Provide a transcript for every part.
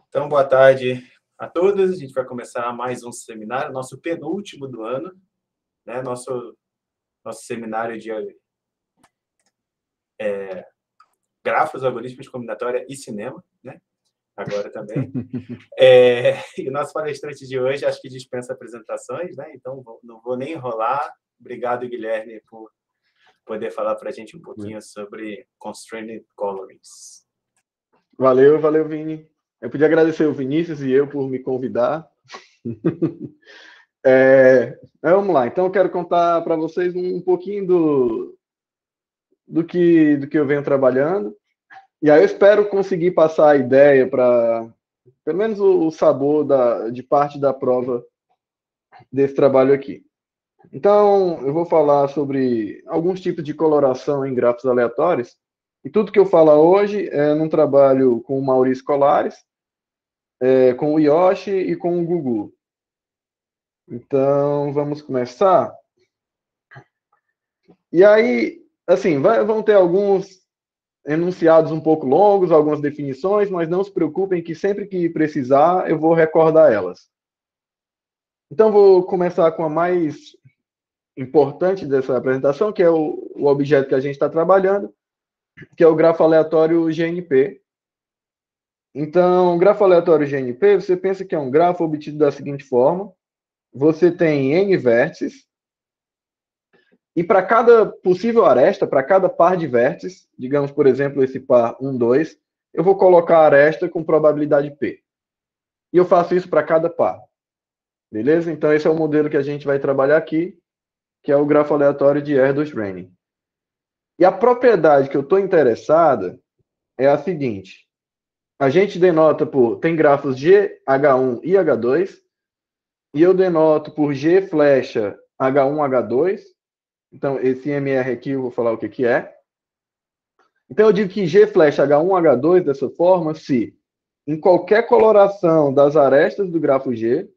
Então, boa tarde a todos. A gente vai começar mais um seminário, nosso penúltimo do ano, né? Nosso seminário de grafos, algoritmos de combinatória e cinema, né? Agora também. E o nosso palestrante de hoje, acho que dispensa apresentações, né? Então, não vou nem enrolar. Obrigado, Guilherme, por poder falar para a gente um pouquinho sobre Constrained Colorings. Valeu, Vini. Eu podia agradecer o Vinícius e eu por me convidar. Vamos lá. Então, eu quero contar para vocês um pouquinho do que eu venho trabalhando. E aí eu espero conseguir passar a ideia para, pelo menos, o sabor de parte da prova desse trabalho aqui. Então, eu vou falar sobre alguns tipos de coloração em grafos aleatórios. E tudo que eu falo hoje é num trabalho com o Maurício Colares, com o Yoshi e com o Gugu. Então, vamos começar. E aí, assim, vão ter alguns enunciados um pouco longos, algumas definições, mas não se preocupem que sempre que precisar, eu vou recordar elas. Então, vou começar com a mais importante dessa apresentação, que é o objeto que a gente está trabalhando, que é o grafo aleatório GNP. Então, o grafo aleatório GNP, você pensa que é um grafo obtido da seguinte forma: você tem N vértices, e para cada possível aresta, para cada par de vértices, digamos, por exemplo, esse par 1, 2, eu vou colocar a aresta com probabilidade P. E eu faço isso para cada par. Beleza? Então, esse é o modelo que a gente vai trabalhar aqui, que é o grafo aleatório de Erdős-Rényi. E a propriedade que eu estou interessada é a seguinte: a gente denota tem grafos G, H1 e H2, e eu denoto por G flecha H1, H2. Então, esse MR aqui eu vou falar o que é. Então, eu digo que G flecha H1, H2 dessa forma se, em qualquer coloração das arestas do grafo G,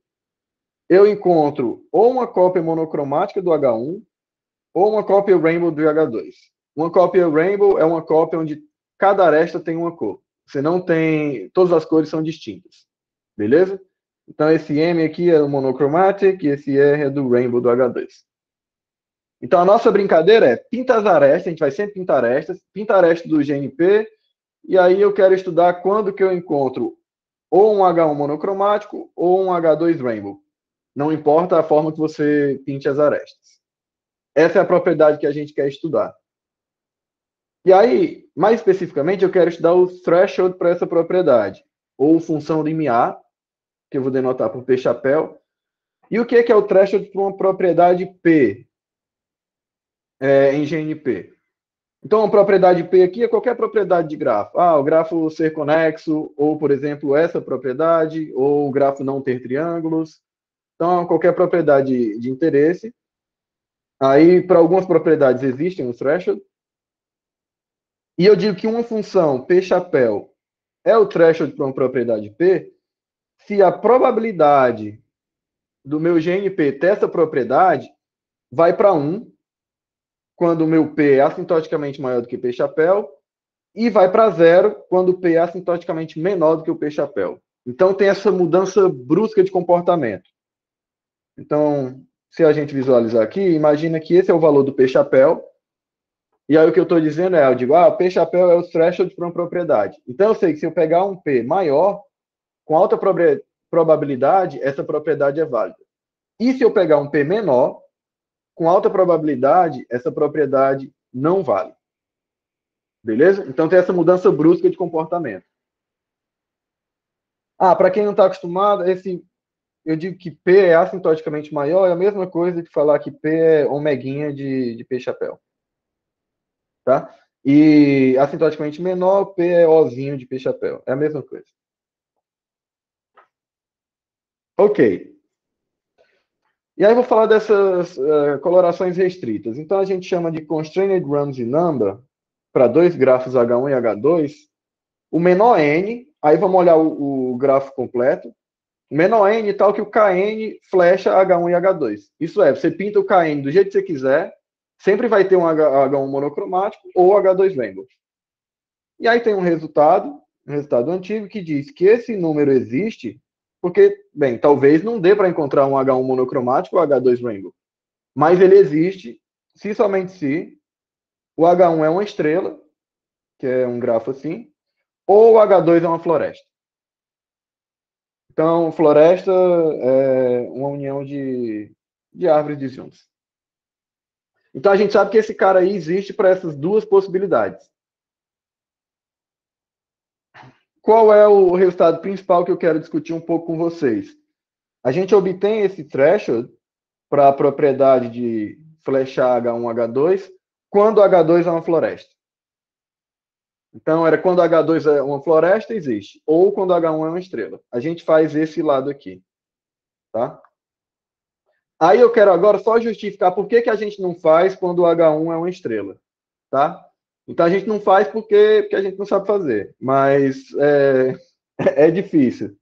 eu encontro ou uma cópia monocromática do H1 ou uma cópia rainbow do H2. Uma cópia rainbow é uma cópia onde cada aresta tem uma cor. Você não tem... Todas as cores são distintas. Beleza? Então, esse M aqui é do monochromatic e esse R é do rainbow do H2. Então, a nossa brincadeira é pinta as arestas, a gente vai sempre pintar arestas, pinta a aresta do GNP, e aí eu quero estudar quando que eu encontro ou um H1 monocromático ou um H2 rainbow. Não importa a forma que você pinte as arestas. Essa é a propriedade que a gente quer estudar. E aí, mais especificamente, eu quero estudar o threshold para essa propriedade, ou função limiar, que eu vou denotar por P chapéu. E o que é o threshold para uma propriedade P em GNP? Então, a propriedade P aqui é qualquer propriedade de grafo. O grafo ser conexo, ou, por exemplo, essa propriedade, ou o grafo não ter triângulos. Então, qualquer propriedade de interesse. Aí, para algumas propriedades, existem um threshold. E eu digo que uma função P chapéu é o threshold para uma propriedade P se a probabilidade do meu GNP ter essa propriedade vai para 1, quando o meu P é assintoticamente maior do que P chapéu, e vai para 0, quando o P é assintoticamente menor do que o P chapéu. Então, tem essa mudança brusca de comportamento. Então, se a gente visualizar aqui, imagina que esse é o valor do P chapéu, e aí o que eu estou dizendo eu digo, o P chapéu é o threshold para uma propriedade. Então, eu sei que se eu pegar um P maior, com alta probabilidade, essa propriedade é válida. E se eu pegar um P menor, com alta probabilidade, essa propriedade não vale. Beleza? Então, tem essa mudança brusca de comportamento. Para quem não está acostumado, eu digo que P é assintoticamente maior, é a mesma coisa que falar que P é omeguinha de P chapéu. Tá? E assintoticamente menor, P é Ozinho de P chapéu. É a mesma coisa. Ok. E aí eu vou falar dessas colorações restritas. Então, a gente chama de Constrained Ramsey Number, para dois grafos H1 e H2, o menor n, aí vamos olhar o grafo completo, o menor n tal que o Kn flecha H1 e H2. Isso é, você pinta o Kn do jeito que você quiser, sempre vai ter um H1 monocromático ou H2 rainbow. E aí tem um resultado, um resultado antigo que diz que esse número existe porque, bem, talvez não dê para encontrar um H1 monocromático ou H2 rainbow, mas ele existe se somente se o H1 é uma estrela, que é um grafo assim, ou o H2 é uma floresta. Então, floresta é uma união de árvores disjuntas. Então, a gente sabe que esse cara aí existe para essas duas possibilidades. Qual é o resultado principal que eu quero discutir um pouco com vocês? A gente obtém esse threshold para a propriedade de flechar H1, H2, quando H2 é uma floresta. Então, era quando H2 é uma floresta, existe. Ou quando H1 é uma estrela. A gente faz esse lado aqui. Tá? Aí eu quero agora só justificar por que a gente não faz quando o H1 é uma estrela. Tá? Então, a gente não faz porque a gente não sabe fazer. Mas é difícil.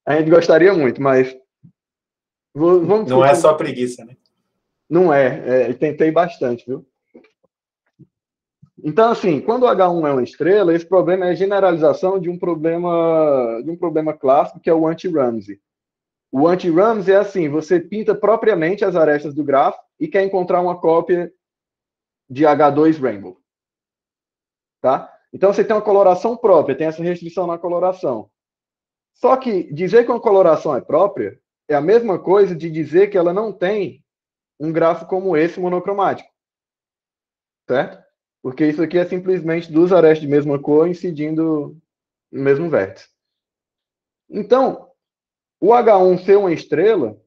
A gente gostaria muito, mas vamos Não é só preguiça, né? Não tentei bastante, viu? Então, assim, quando o H1 é uma estrela, esse problema é a generalização de um problema clássico, que é o anti-Ramsey. O anti-Ramsey é assim, você pinta propriamente as arestas do grafo e quer encontrar uma cópia de H2 rainbow. Tá? Então, você tem uma coloração própria, tem essa restrição na coloração. Só que dizer que uma coloração é própria é a mesma coisa de dizer que ela não tem um grafo como esse monocromático. Certo? Porque isso aqui é simplesmente duas arestas de mesma cor incidindo no mesmo vértice. Então, o H1 ser uma estrela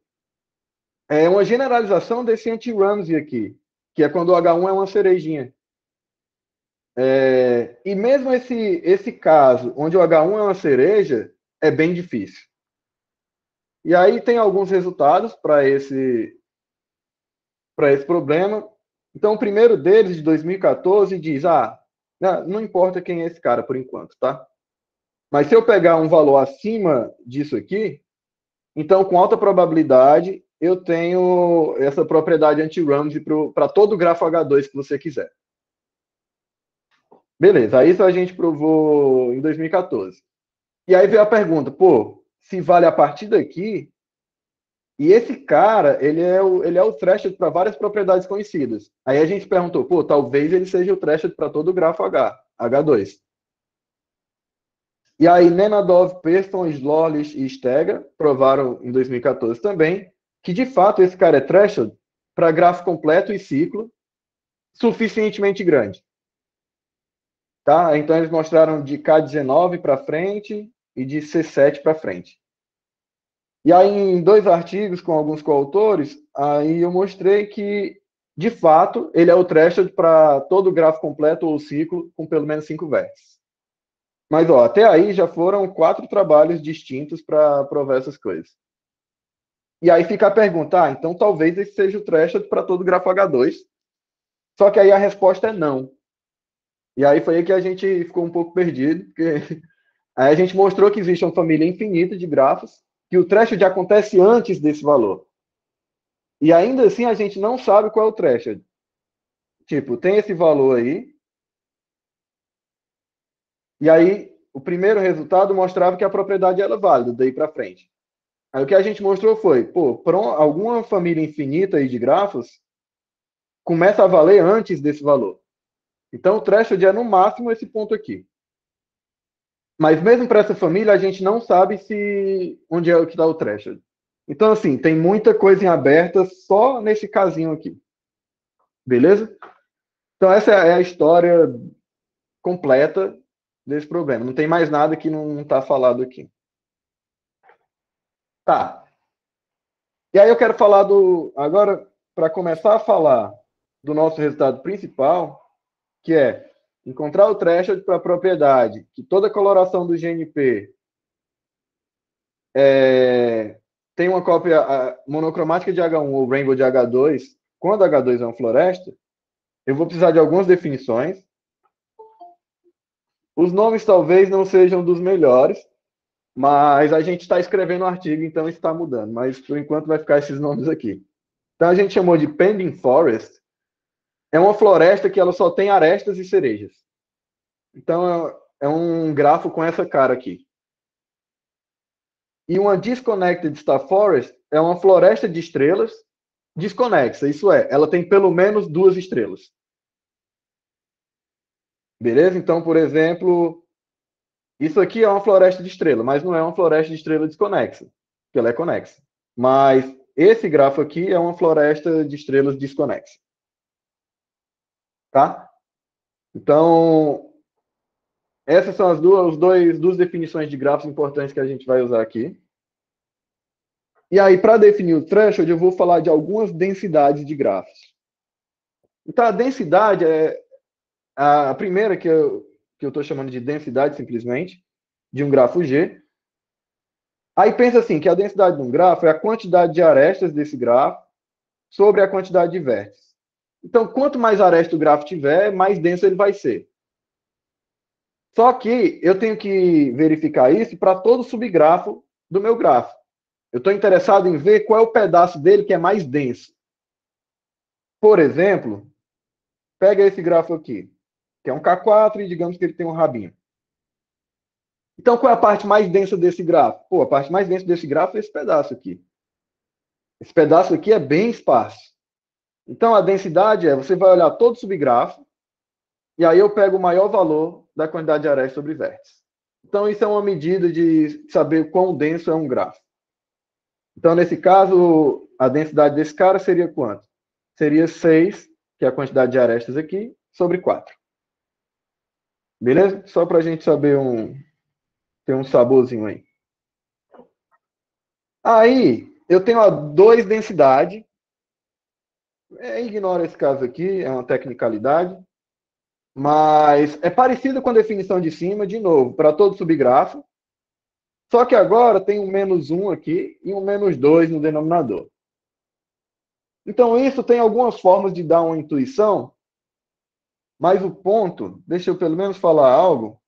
é uma generalização desse anti-Ramsey aqui, que é quando o H1 é uma cerejinha. E mesmo esse caso, onde o H1 é uma cereja, é bem difícil. E aí tem alguns resultados para esse problema. Então, o primeiro deles, de 2014, diz, não importa quem é esse cara por enquanto, tá? Mas se eu pegar um valor acima disso aqui, então, com alta probabilidade, eu tenho essa propriedade anti-Ramsey para todo o grafo H2 que você quiser. Beleza, isso a gente provou em 2014. E aí veio a pergunta, se vale a partir daqui, e esse cara, ele é o threshold para várias propriedades conhecidas. Aí a gente perguntou, talvez ele seja o threshold para todo o grafo H2. E aí Nenadov, Persson, Slorlich e Steger provaram em 2014 também que, de fato, esse cara é threshold para grafo completo e ciclo suficientemente grande. Tá? Então, eles mostraram de K19 para frente e de C7 para frente. E aí, em 2 artigos com alguns coautores, aí eu mostrei que, de fato, ele é o threshold para todo grafo completo ou ciclo com pelo menos 5 vértices. Mas, até aí já foram 4 trabalhos distintos para provar essas coisas. E aí fica a pergunta, então talvez esse seja o threshold para todo grafo H2. Só que aí a resposta é não. E aí foi aí que a gente ficou um pouco perdido, porque aí a gente mostrou que existe uma família infinita de grafos, que o threshold acontece antes desse valor. E ainda assim a gente não sabe qual é o threshold. Tipo, tem esse valor aí, e aí o primeiro resultado mostrava que a propriedade era válida, daí para frente. Aí o que a gente mostrou foi, para alguma família infinita aí de grafos, começa a valer antes desse valor. Então, o threshold é no máximo esse ponto aqui. Mas mesmo para essa família, a gente não sabe onde é que está o threshold. Então, assim, tem muita coisa em aberta só nesse casinho aqui. Beleza? Então, essa é a história completa desse problema. Não tem mais nada que não está falado aqui. Tá. E aí eu quero falar agora, para começar a falar do nosso resultado principal, que é encontrar o threshold para a propriedade que toda coloração do GNP tem uma cópia monocromática de H1 ou rainbow de H2, quando H2 é uma floresta, eu vou precisar de algumas definições. Os nomes talvez não sejam dos melhores, mas a gente está escrevendo um artigo, então está mudando. Mas, por enquanto, vai ficar esses nomes aqui. Então, a gente chamou de Pending Forest. É uma floresta que ela só tem arestas e cerejas. Então, é um grafo com essa cara aqui. E uma disconnected star forest é uma floresta de estrelas desconexa. Isso é, ela tem pelo menos 2 estrelas. Beleza? Então, por exemplo, isso aqui é uma floresta de estrela, mas não é uma floresta de estrela desconexa, porque ela é conexa. Mas esse grafo aqui é uma floresta de estrelas desconexa. Tá? Então, essas são as duas definições de grafos importantes que a gente vai usar aqui. E aí, para definir o threshold, eu vou falar de algumas densidades de grafos. Então, a densidade é a primeira que eu estou chamando de densidade, simplesmente, de um grafo G. Aí pensa assim, que a densidade de um grafo é a quantidade de arestas desse grafo sobre a quantidade de vértices. Então, quanto mais aresta o grafo tiver, mais denso ele vai ser. Só que eu tenho que verificar isso para todo subgrafo do meu grafo. Eu estou interessado em ver qual é o pedaço dele que é mais denso. Por exemplo, pega esse grafo aqui, que é um K4 e digamos que ele tem um rabinho. Então, qual é a parte mais densa desse grafo? Pô, a parte mais densa desse grafo é esse pedaço aqui. Esse pedaço aqui é bem esparso. Então, a densidade é, você vai olhar todo o subgrafo, e aí eu pego o maior valor da quantidade de arestas sobre vértices. Então, isso é uma medida de saber quão denso é um grafo. Então, nesse caso, a densidade desse cara seria quanto? Seria 6, que é a quantidade de arestas aqui, sobre 4. Beleza? Só para a gente saber ter um saborzinho aí. Aí, eu tenho a 2 densidade. Ignora esse caso aqui, é uma tecnicalidade. Mas é parecido com a definição de cima, de novo, para todo subgrafo. Só que agora tem um -1 aqui e um -2 no denominador. Então, isso tem algumas formas de dar uma intuição, mas o ponto, deixa eu pelo menos falar algo,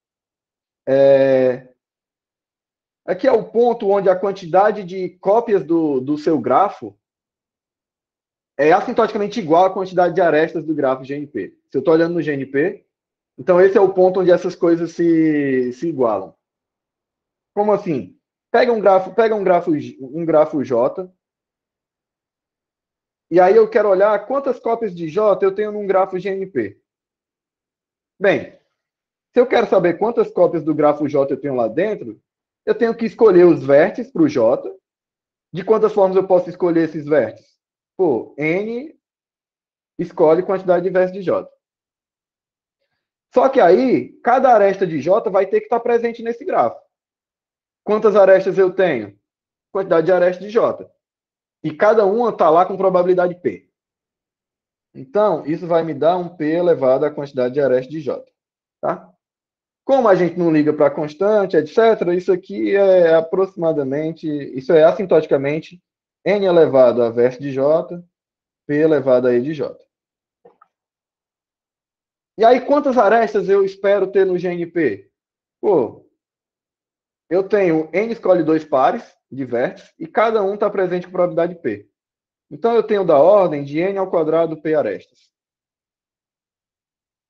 aqui é o ponto onde a quantidade de cópias do seu grafo é assintoticamente igual à quantidade de arestas do grafo GNP. Se eu estou olhando no GNP, então esse é o ponto onde essas coisas se igualam. Como assim? Pega um grafo J, e aí eu quero olhar quantas cópias de J eu tenho num grafo GNP. Bem, se eu quero saber quantas cópias do grafo J eu tenho lá dentro, eu tenho que escolher os vértices para o J. De quantas formas eu posso escolher esses vértices? Pô, N escolhe quantidade de vértices de J. Só que aí, cada aresta de J vai ter que estar presente nesse grafo. Quantas arestas eu tenho? Quantidade de arestas de J. E cada uma está lá com probabilidade P. Então, isso vai me dar um P elevado à quantidade de arestas de J. Tá? Como a gente não liga para constante, etc., isso aqui é aproximadamente, isso é assintoticamente N elevado a vértice de J, P elevado a E de J. E aí, quantas arestas eu espero ter no GNP? Pô, eu tenho N escolhe 2 pares de vértices e cada um está presente com probabilidade P. Então, eu tenho da ordem de N ao quadrado P arestas.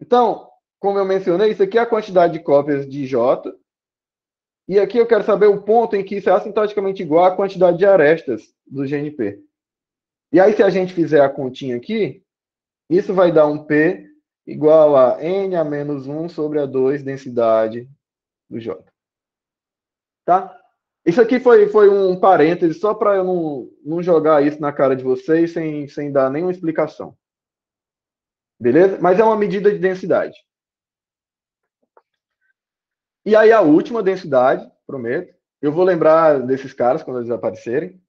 Então, como eu mencionei, isso aqui é a quantidade de cópias de J. E aqui eu quero saber o ponto em que isso é assintoticamente igual à quantidade de arestas do GNP. E aí, se a gente fizer a continha aqui, isso vai dar um P igual a N a menos 1 sobre a 2 densidade do J. Tá? Isso aqui foi um parêntese, só para eu não jogar isso na cara de vocês sem dar nenhuma explicação. Beleza? Mas é uma medida de densidade. E aí a última densidade, prometo. Eu vou lembrar desses caras quando eles aparecerem.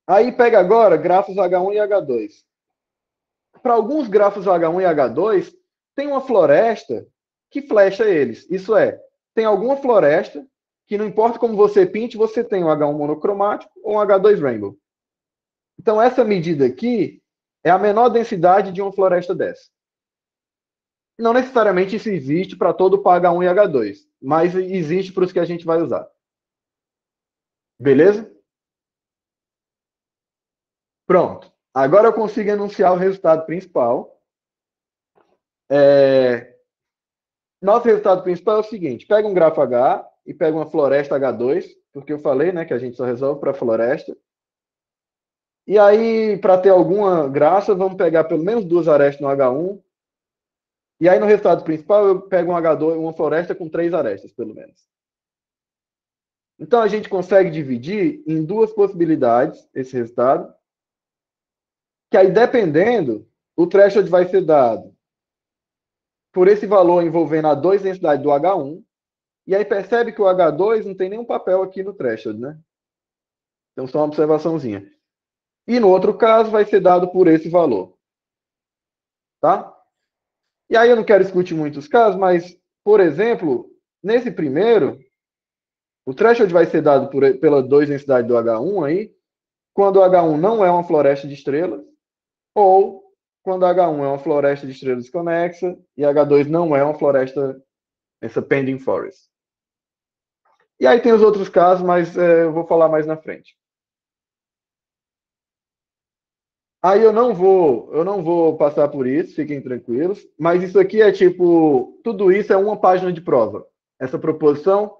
Aí pega agora grafos H1 e H2. Para alguns grafos H1 e H2, tem uma floresta que flecha eles. Isso é, tem alguma floresta que não importa como você pinte, você tem um H1 monocromático ou um H2 rainbow. Então essa medida aqui é a menor densidade de uma floresta dessa. Não necessariamente isso existe para todo o H1 e H2, mas existe para os que a gente vai usar. Beleza? Pronto. Agora eu consigo enunciar o resultado principal. Nosso resultado principal é o seguinte: pega um grafo H e pega uma floresta H2, porque eu falei, né, que a gente só resolve para floresta. E aí, para ter alguma graça, vamos pegar pelo menos 2 arestas no H1. E aí, no resultado principal, eu pego um H2, uma floresta com 3 arestas, pelo menos. Então, a gente consegue dividir em 2 possibilidades esse resultado, que aí, dependendo, o threshold vai ser dado por esse valor envolvendo a 2 densidade do H1, e aí percebe que o H2 não tem nenhum papel aqui no threshold, né? Então, só uma observaçãozinha. E no outro caso, vai ser dado por esse valor. Tá? E aí eu não quero discutir muitos casos, mas, por exemplo, nesse primeiro, o threshold vai ser dado pela 2 densidade do H1 aí, quando o H1 não é uma floresta de estrelas, ou quando H1 é uma floresta de estrelas desconexa e H2 não é uma floresta, essa pending forest. E aí tem os outros casos, mas eu vou falar mais na frente. Aí eu não vou passar por isso, fiquem tranquilos, mas isso aqui é tipo, tudo isso é uma página de prova. Essa proposição,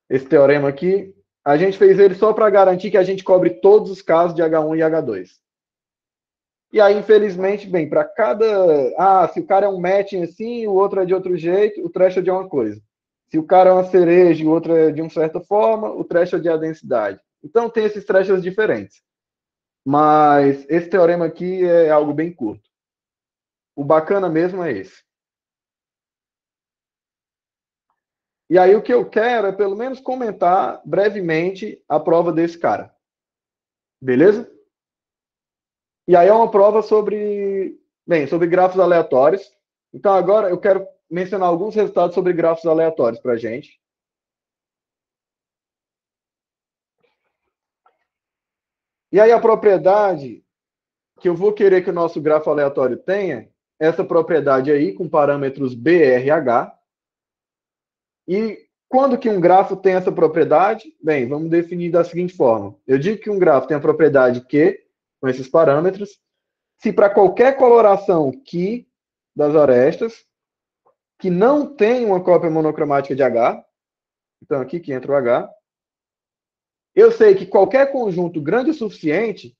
esse teorema aqui, a gente fez ele só para garantir que a gente cobre todos os casos de H1 e H2. E aí, infelizmente, bem, para cada... se o cara é um matching assim, o outro é de outro jeito, o threshold é uma coisa. Se o cara é uma cereja e o outro é de uma certa forma, o threshold é a densidade. Então, tem esses thresholds diferentes. Mas esse teorema aqui é algo bem curto. O bacana mesmo é esse. E aí o que eu quero é pelo menos comentar brevemente a prova desse cara. Beleza? E aí é uma prova sobre grafos aleatórios. Então agora eu quero mencionar alguns resultados sobre grafos aleatórios para a gente. E aí a propriedade que eu vou querer que o nosso grafo aleatório tenha, essa propriedade aí com parâmetros BRH. E quando que um grafo tem essa propriedade? Bem, vamos definir da seguinte forma. Eu digo que um grafo tem a propriedade Q, com esses parâmetros, se para qualquer coloração Q das arestas, que não tem uma cópia monocromática de H, então aqui que entra o H, eu sei que qualquer conjunto grande o suficiente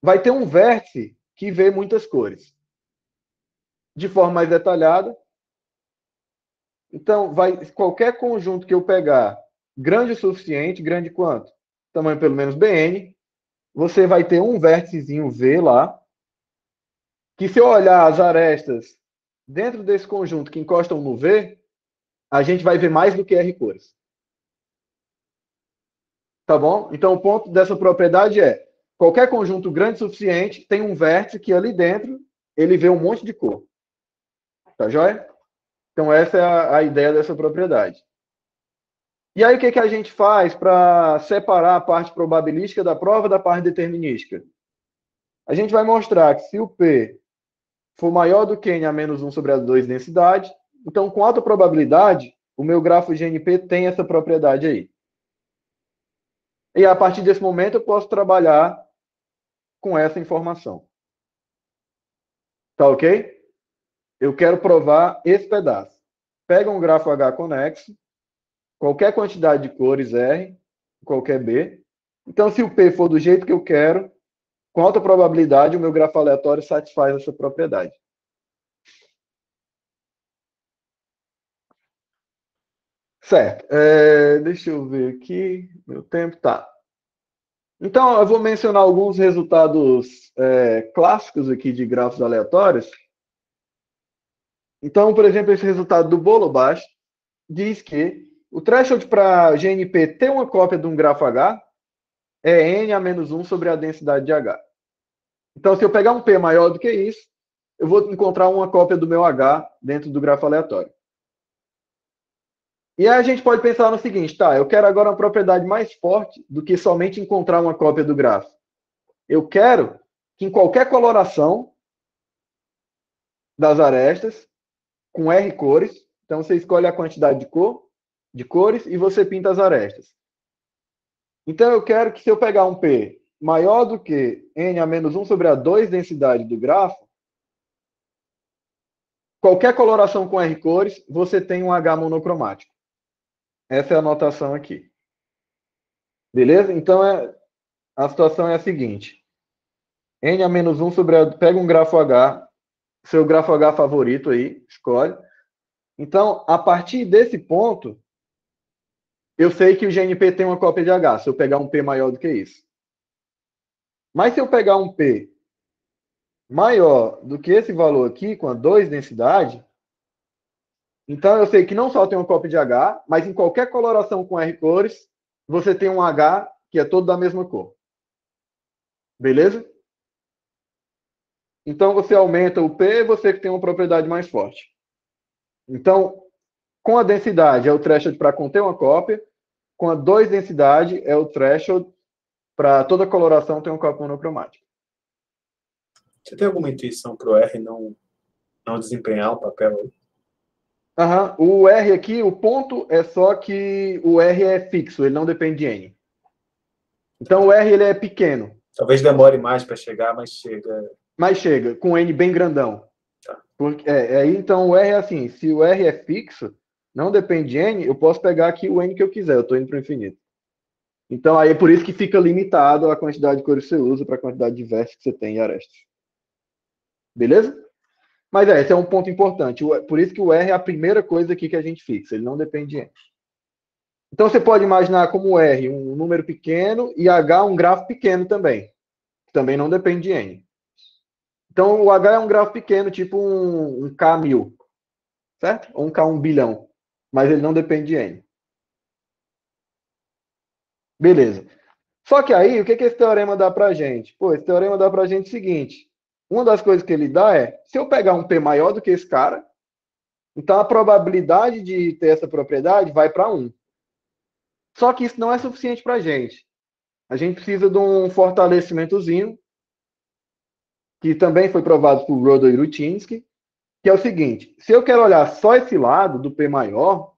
vai ter um vértice que vê muitas cores. De forma mais detalhada, então, qualquer conjunto que eu pegar grande o suficiente, grande quanto? Tamanho pelo menos Bn, você vai ter um vérticezinho V lá, que se eu olhar as arestas dentro desse conjunto que encostam no V, a gente vai ver mais do que R cores. Tá bom? Então, o ponto dessa propriedade é, qualquer conjunto grande o suficiente tem um vértice que ali dentro ele vê um monte de cor. Tá joia? Então, essa é a ideia dessa propriedade. E aí, o que, que a gente faz para separar a parte probabilística da prova da parte determinística? A gente vai mostrar que se o P for maior do que N a menos 1 sobre as 2 densidades, então, com alta probabilidade, o meu grafo GNP tem essa propriedade aí. E a partir desse momento, eu posso trabalhar com essa informação. Tá ok? Eu quero provar esse pedaço. Pega um grafo H conexo, qualquer quantidade de cores R, qualquer B. Então, se o P for do jeito que eu quero, com alta probabilidade, o meu grafo aleatório satisfaz essa propriedade. Certo. Deixa eu ver aqui. Meu tempo tá. Então, eu vou mencionar alguns resultados clássicos aqui de grafos aleatórios. Então, por exemplo, esse resultado do bolo baixo diz que o threshold para GNP ter uma cópia de um grafo H é N a menos 1 sobre a densidade de H. Então, se eu pegar um P maior do que isso, eu vou encontrar uma cópia do meu H dentro do grafo aleatório. E aí a gente pode pensar no seguinte, tá, eu quero agora uma propriedade mais forte do que somente encontrar uma cópia do grafo. Eu quero que em qualquer coloração das arestas, com R cores, então você escolhe a quantidade de cores, e você pinta as arestas. Então eu quero que se eu pegar um P maior do que N a menos 1 sobre a 2 densidade do grafo, qualquer coloração com R cores, você tem um H monocromático. Essa é a anotação aqui. Beleza? Então, a situação é a seguinte. N a menos 1 sobre a... Pega um grafo H, seu grafo H favorito aí, escolhe. Então, a partir desse ponto, eu sei que o GNP tem uma cópia de H, se eu pegar um P maior do que isso. Mas se eu pegar um P maior do que esse valor aqui, com a 2 densidade, então eu sei que não só tem uma cópia de H, mas em qualquer coloração com R cores, você tem um H que é todo da mesma cor. Beleza? Então você aumenta o P, você tem uma propriedade mais forte. Então, com a densidade é o threshold para conter uma cópia, com a 2 densidade é o threshold para toda coloração ter uma cópia monocromática. Você tem alguma intuição para o R não desempenhar o papel aí? O R aqui, o ponto é só que o R é fixo, ele não depende de N. Então o R ele é pequeno. Talvez demore mais para chegar, mas chega. Mas chega, com N bem grandão. Tá. Então o R é assim, se o R é fixo, não depende de N, eu posso pegar aqui o N que eu quiser, eu estou indo para o infinito. Então aí é por isso que fica limitado a quantidade de cores que você usa para a quantidade de versos que você tem em arestas. Beleza? Mas esse é um ponto importante. Por isso que o R é a primeira coisa aqui que a gente fixa. Ele não depende de N. Então você pode imaginar como R um número pequeno e H um grafo pequeno também. Que também não depende de N. Então o H é um grafo pequeno, tipo um K1000. Certo? Ou um K1 bilhão. Mas ele não depende de N. Beleza. Só que aí, o que esse teorema dá pra gente? Pô, esse teorema dá pra gente o seguinte. Uma das coisas que ele dá é, se eu pegar um P maior do que esse cara, então a probabilidade de ter essa propriedade vai para 1. Só que isso não é suficiente para a gente. A gente precisa de um fortalecimentozinho, que também foi provado por Rodel e Rutinsky, que é o seguinte, se eu quero olhar só esse lado do P maior,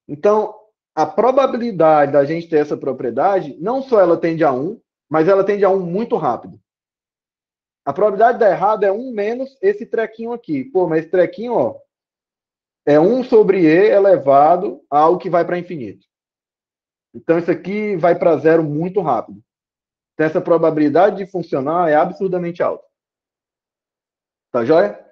então a probabilidade da gente ter essa propriedade, não só ela tende a 1, mas ela tende a 1 muito rápido. A probabilidade de dar errado é 1 menos esse trequinho aqui. Pô, mas esse trequinho, ó, é 1 sobre E elevado ao que vai para infinito. Então, isso aqui vai para zero muito rápido. Então, essa probabilidade de funcionar é absurdamente alta. Tá joia?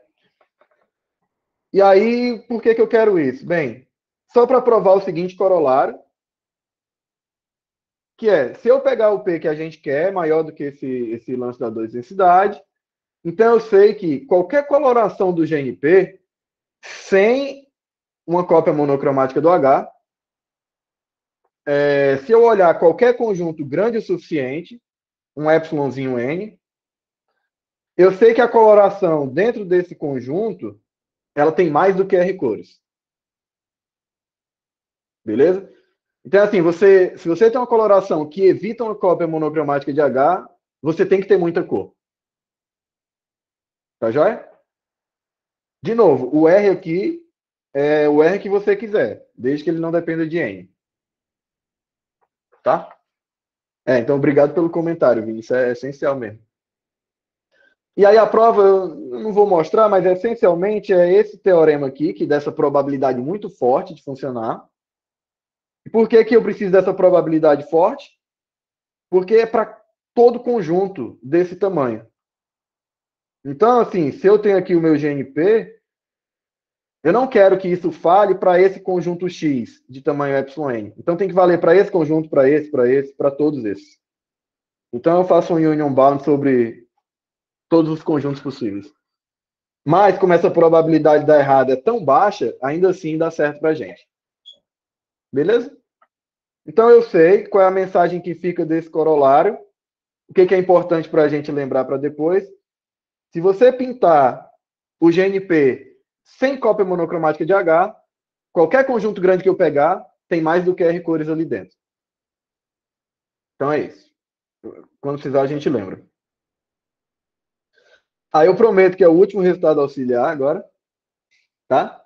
E aí, por que eu quero isso? Bem, só para provar o seguinte corolário, que é, se eu pegar o P que a gente quer, maior do que esse lance da 2 densidade, então eu sei que qualquer coloração do GNP, sem uma cópia monocromática do H, se eu olhar qualquer conjunto grande o suficiente, um epsilonzinho N, eu sei que a coloração dentro desse conjunto, ela tem mais do que R cores. Beleza? Então, assim, se você tem uma coloração que evita uma cópia monocromática de H, você tem que ter muita cor. Tá joia? De novo, o R aqui é o R que você quiser, desde que ele não dependa de N. Tá? Então, obrigado pelo comentário, Vini. Isso é essencial mesmo. E aí a prova, eu não vou mostrar, mas essencialmente é esse teorema aqui, que dá essa probabilidade muito forte de funcionar. E por que eu preciso dessa probabilidade forte? Porque é para todo conjunto desse tamanho. Então, assim, se eu tenho aqui o meu GNP, eu não quero que isso fale para esse conjunto X de tamanho εn. Então tem que valer para esse conjunto, para todos esses. Então eu faço um union bound sobre todos os conjuntos possíveis. Mas, como essa probabilidade de dar errado é tão baixa, ainda assim dá certo para a gente. Beleza? Então eu sei qual é a mensagem que fica desse corolário. O que é importante para a gente lembrar para depois. Se você pintar o GNP sem cópia monocromática de H, qualquer conjunto grande que eu pegar, tem mais do que R cores ali dentro. Então é isso. Quando precisar, a gente lembra. Aí eu prometo que é o último resultado auxiliar agora. Tá?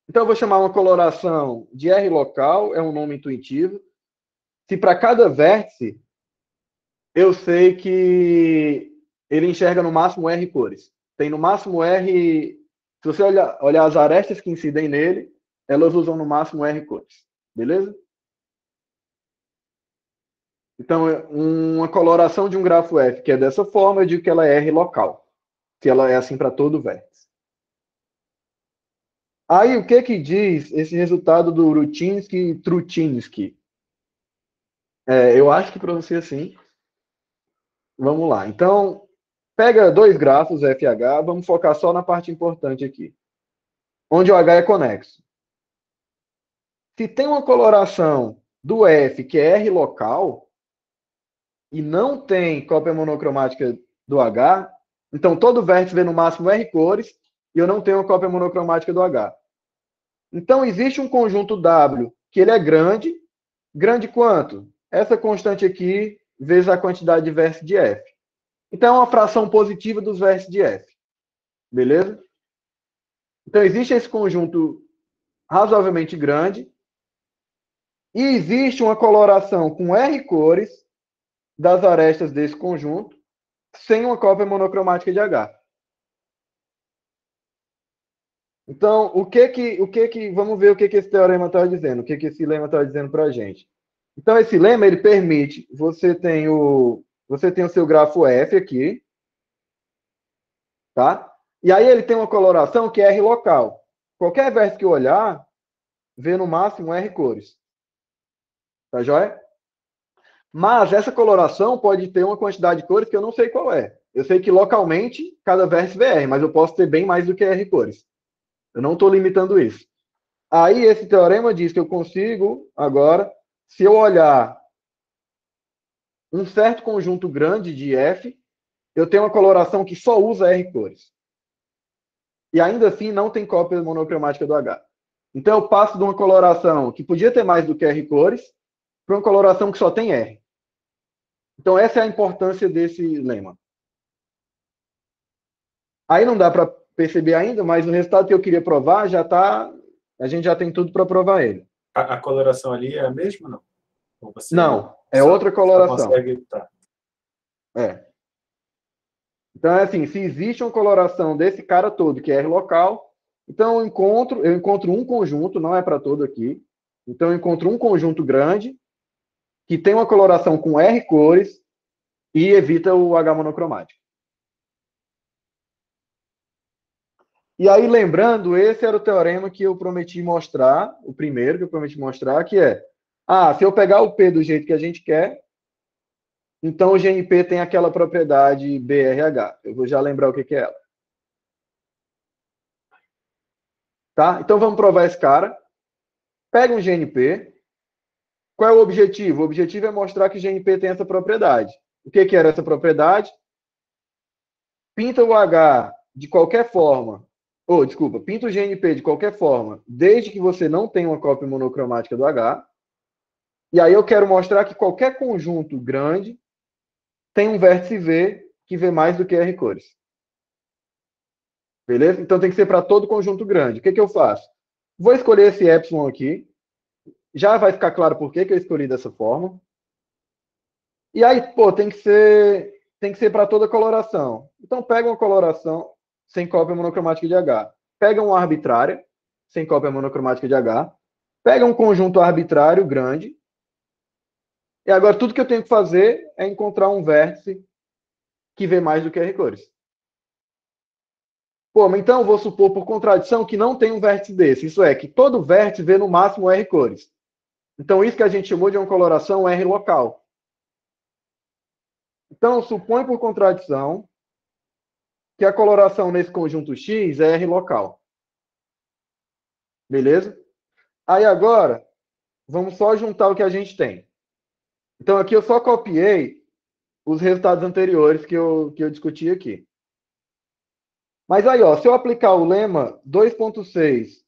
Então eu vou chamar uma coloração de R local, é um nome intuitivo. Se para cada vértice eu sei que ele enxerga no máximo R cores. tem no máximo R. Se você olhar as arestas que incidem nele, elas usam no máximo R cores. Beleza? Então, uma coloração de um grafo F que é dessa forma, eu digo que ela é R local. Se ela é assim para todo vértice. Aí, o que diz esse resultado do Rutinsky e Trutinsky? Eu acho que pronuncia assim. Vamos lá. Então, pega dois grafos FH, vamos focar só na parte importante aqui. Onde o H é conexo. Se tem uma coloração do F que é R local, e não tem cópia monocromática do H, então todo vértice vê no máximo R cores, e eu não tenho a cópia monocromática do H. Então, existe um conjunto W que ele é grande. Grande quanto? Essa constante aqui, vezes a quantidade de vértices de F. Então, é uma fração positiva dos vértices de F. Beleza? Então, existe esse conjunto razoavelmente grande. E existe uma coloração com R cores das arestas desse conjunto, sem uma cópia monocromática de H. Então, vamos ver o que esse teorema está dizendo, o que esse lema está dizendo para a gente. Então, esse lema, ele permite, você tem o seu grafo F aqui, tá? E aí ele tem uma coloração que é R local. Qualquer vértice que eu olhar, vê no máximo R cores. Tá joia? Mas essa coloração pode ter uma quantidade de cores que eu não sei qual é. Eu sei que localmente, cada vértice vê R, mas eu posso ter bem mais do que R cores. Eu não estou limitando isso. Aí esse teorema diz que eu consigo, agora, se eu olhar um certo conjunto grande de F, eu tenho uma coloração que só usa R cores. E ainda assim não tem cópia monocromática do H. Então eu passo de uma coloração que podia ter mais do que R cores para uma coloração que só tem R. Então essa é a importância desse lema. Aí não dá para perceber ainda, mas o resultado que eu queria provar já está... A gente já tem tudo para provar ele. A coloração ali é a mesma, não? Ou você não, é outra coloração. Consegue... Tá. Então, é assim, se existe uma coloração desse cara todo, que é R local, então eu encontro um conjunto, não é para todo aqui, então eu encontro um conjunto grande, que tem uma coloração com R cores, e evita o H monocromático. E aí, lembrando, esse era o teorema que eu prometi mostrar, o primeiro que eu prometi mostrar, que é, se eu pegar o P do jeito que a gente quer, então o GNP tem aquela propriedade BRH. Eu vou já lembrar o que é ela. Tá? Então vamos provar esse cara. Pega um GNP. Qual é o objetivo? O objetivo é mostrar que o GNP tem essa propriedade. O que era essa propriedade? Pinta o H de qualquer forma. Pinta o GNP de qualquer forma, desde que você não tenha uma cópia monocromática do H. E aí eu quero mostrar que qualquer conjunto grande tem um vértice V que vê mais do que R cores. Beleza? Então tem que ser para todo conjunto grande. O que eu faço? Vou escolher esse epsilon aqui. Já vai ficar claro por que eu escolhi dessa forma. E aí, tem que ser para toda coloração. Então pega uma coloração sem cópia monocromática de H. Pega uma arbitrária sem cópia monocromática de H. Pega um conjunto arbitrário grande. E agora tudo que eu tenho que fazer é encontrar um vértice que vê mais do que R cores. Mas então eu vou supor, por contradição, que não tem um vértice desse. Isso é, que todo vértice vê no máximo R cores. Então isso que a gente chamou de uma coloração R local. Então, supõe por contradição que a coloração nesse conjunto X é R local. Beleza? Aí agora, vamos só juntar o que a gente tem. Então aqui eu só copiei os resultados anteriores que eu discuti aqui. Mas aí, se eu aplicar o lema 2.6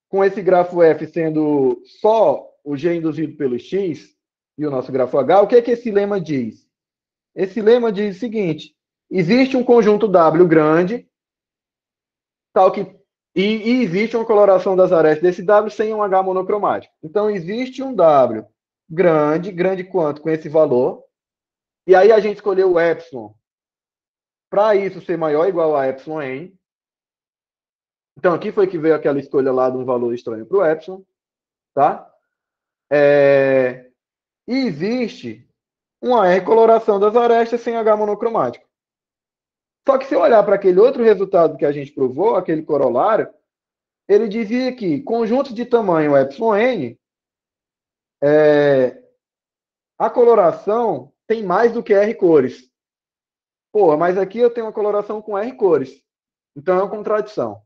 com esse grafo F sendo só o G induzido pelo X e o nosso grafo H, o que esse lema diz? Esse lema diz o seguinte: existe um conjunto W grande, tal que e existe uma coloração das arestas desse W sem um H monocromático. Então existe um W grande quanto com esse valor, e aí a gente escolheu o epsilon para isso ser maior ou igual a εn. Então, aqui foi que veio aquela escolha lá de um valor estranho para o epsilon, tá? E existe uma recoloração das arestas sem H monocromático. Só que se eu olhar para aquele outro resultado que a gente provou, aquele corolário, ele dizia que conjuntos de tamanho εn, a coloração tem mais do que R cores. Pô, mas aqui eu tenho uma coloração com R cores. Então é uma contradição.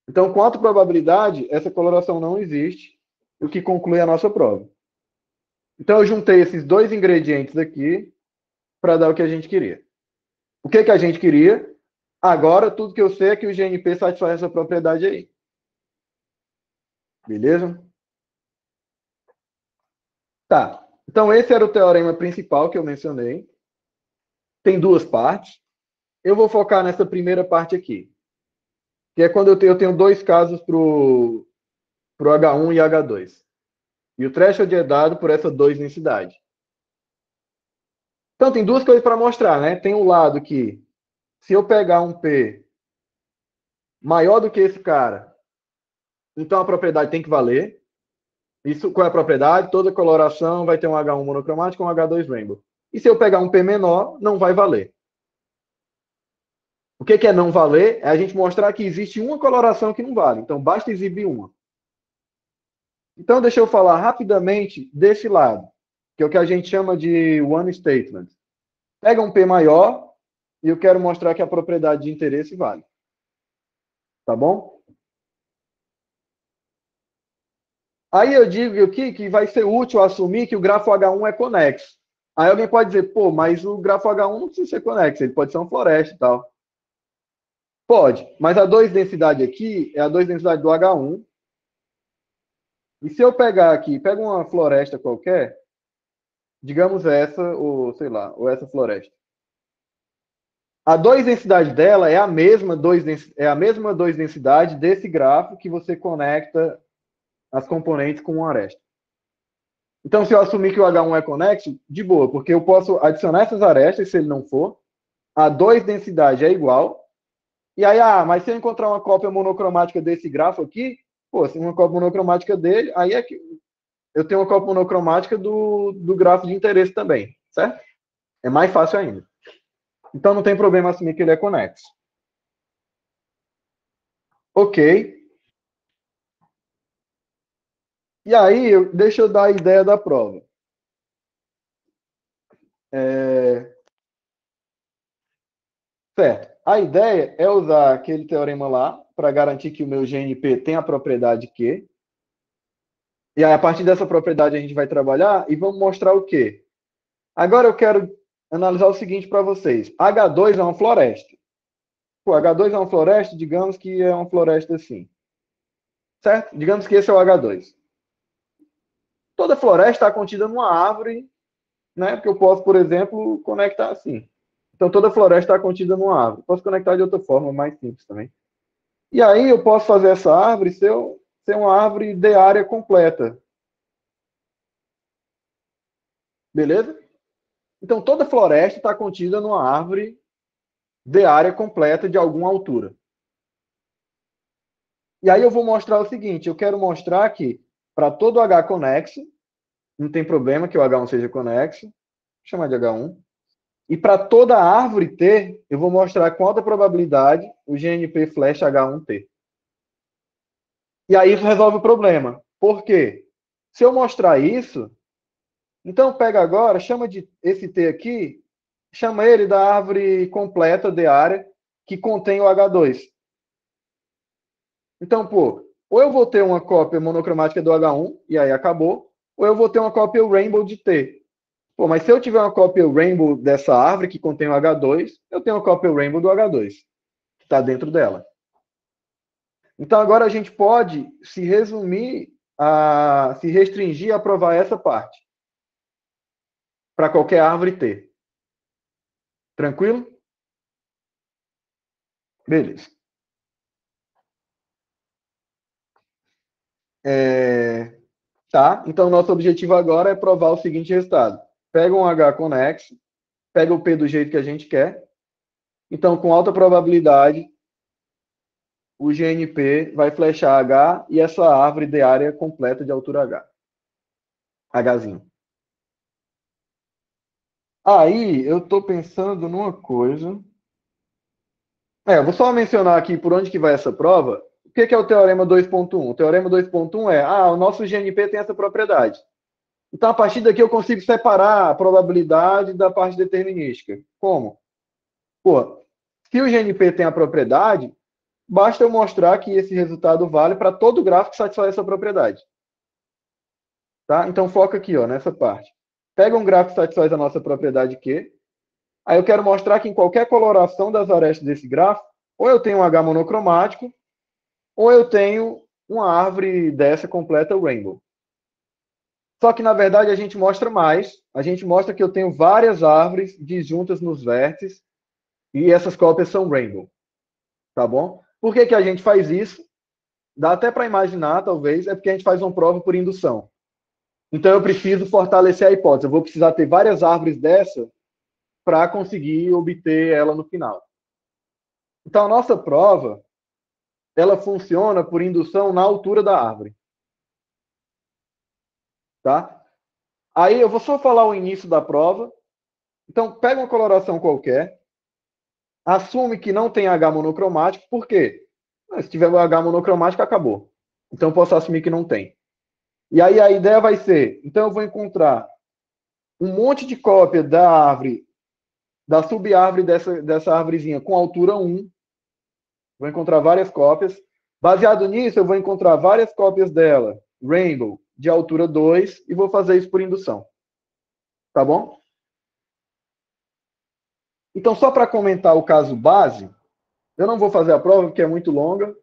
Então, com alta probabilidade, essa coloração não existe, o que conclui a nossa prova. Então, eu juntei esses dois ingredientes aqui para dar o que a gente queria. O que a gente queria? Agora, tudo que eu sei é que o GNP satisfaz essa propriedade aí. Beleza? Tá. Então, esse era o teorema principal que eu mencionei. Tem duas partes. Eu vou focar nessa primeira parte aqui, que é quando eu tenho dois casos para o H1 e H2. E o threshold é dado por essa dois densidade. Então, tem duas coisas para mostrar, né? Tem um lado que, se eu pegar um P maior do que esse cara, então a propriedade tem que valer. Isso, qual é a propriedade? Toda coloração vai ter um H1 monocromático e um H2 rainbow. E se eu pegar um P menor, não vai valer. O que é não valer? É a gente mostrar que existe uma coloração que não vale. Então, basta exibir uma. Então, deixa eu falar rapidamente desse lado, que é o que a gente chama de one statement. Pega um P maior e eu quero mostrar que a propriedade de interesse vale. Tá bom? Aí eu digo aqui que vai ser útil assumir que o grafo H1 é conexo. Aí alguém pode dizer, pô, mas o grafo H1 não precisa ser conexo, ele pode ser uma floresta e tal. Pode, mas a 2 densidade aqui é a 2 densidade do H1. E se eu pegar aqui, pego uma floresta qualquer, digamos essa, ou sei lá, ou essa floresta. A 2 densidade dela é a mesma 2 densidade desse grafo que você conecta as componentes com uma aresta. Então, se eu assumir que o H1 é conexo, de boa, porque eu posso adicionar essas arestas, se ele não for, a 2 densidade é igual, e aí, mas se eu encontrar uma cópia monocromática desse grafo aqui, pô, se uma cópia monocromática dele, aí é que eu tenho uma cópia monocromática do grafo de interesse também, certo? É mais fácil ainda. Então, não tem problema assumir que ele é conexo. Ok. E aí, deixa eu dar a ideia da prova. Certo. A ideia é usar aquele teorema lá para garantir que o meu GNP tem a propriedade Q. E aí, a partir dessa propriedade, a gente vai trabalhar e vamos mostrar o quê? Agora eu quero analisar o seguinte para vocês. H2 é uma floresta. Pô, H2 é uma floresta, digamos que é uma floresta assim. Certo? Digamos que esse é o H2. Toda floresta está contida numa árvore, né? Porque eu posso, por exemplo, conectar assim. Então, toda floresta está contida numa árvore. Posso conectar de outra forma, mais simples também. E aí eu posso fazer essa árvore ser uma árvore de área completa. Beleza? Então, toda floresta está contida numa árvore de área completa de alguma altura. E aí eu vou mostrar o seguinte, eu quero mostrar que para todo H conexo, não tem problema que o H1 seja conexo, vou chamar de H1, e para toda árvore T, eu vou mostrar com alta probabilidade o GNP flash H1T. E aí isso resolve o problema. Por quê? Se eu mostrar isso, então pega agora, chama de esse T aqui, chama ele da árvore completa de área que contém o H2. Então, pô, ou eu vou ter uma cópia monocromática do H1, e aí acabou, ou eu vou ter uma cópia rainbow de T. Pô, mas se eu tiver uma cópia rainbow dessa árvore que contém o H2, eu tenho uma cópia rainbow do H2, que está dentro dela. Então, agora a gente pode se resumir, se restringir a provar essa parte, para qualquer árvore T. Tranquilo? Beleza. Tá? Então, nosso objetivo agora é provar o seguinte resultado. Pega um H conexo, pega o P do jeito que a gente quer, Então, com alta probabilidade, o GNP vai flechar H e essa árvore de área completa de altura H. Hzinho. Aí, eu estou pensando numa coisa. Eu vou só mencionar aqui por onde que vai essa prova. O que é o Teorema 2.1? O Teorema 2.1 é, o nosso GNP tem essa propriedade. Então, a partir daqui, eu consigo separar a probabilidade da parte determinística. Como? Pô, se o GNP tem a propriedade, basta eu mostrar que esse resultado vale para todo gráfico que satisfaz essa propriedade. Tá? Então, foca aqui, ó, nessa parte. Pega um gráfico que satisfaz a nossa propriedade Q. Aí eu quero mostrar que em qualquer coloração das arestas desse gráfico, ou eu tenho um H monocromático, ou eu tenho uma árvore dessa completa rainbow. Só que, na verdade, a gente mostra mais. A gente mostra que eu tenho várias árvores disjuntas nos vértices e essas cópias são rainbow. Tá bom? Por que a gente faz isso? Dá até para imaginar, talvez, é porque a gente faz uma prova por indução. Então, eu preciso fortalecer a hipótese. Eu vou precisar ter várias árvores dessa para conseguir obter ela no final. Então, a nossa prova, ela funciona por indução na altura da árvore. Tá? Aí, eu vou só falar o início da prova. Então, pega uma coloração qualquer, assume que não tem H monocromático, por quê? Se tiver H monocromático, acabou. Então, eu posso assumir que não tem. E aí, a ideia vai ser, então, eu vou encontrar um monte de cópia da árvore, da sub-árvore dessa árvorezinha com altura 1. Vou encontrar várias cópias. Baseado nisso, eu vou encontrar várias cópias dela, rainbow, de altura 2, e vou fazer isso por indução. Tá bom? Então, só para comentar o caso base, eu não vou fazer a prova, porque é muito longa,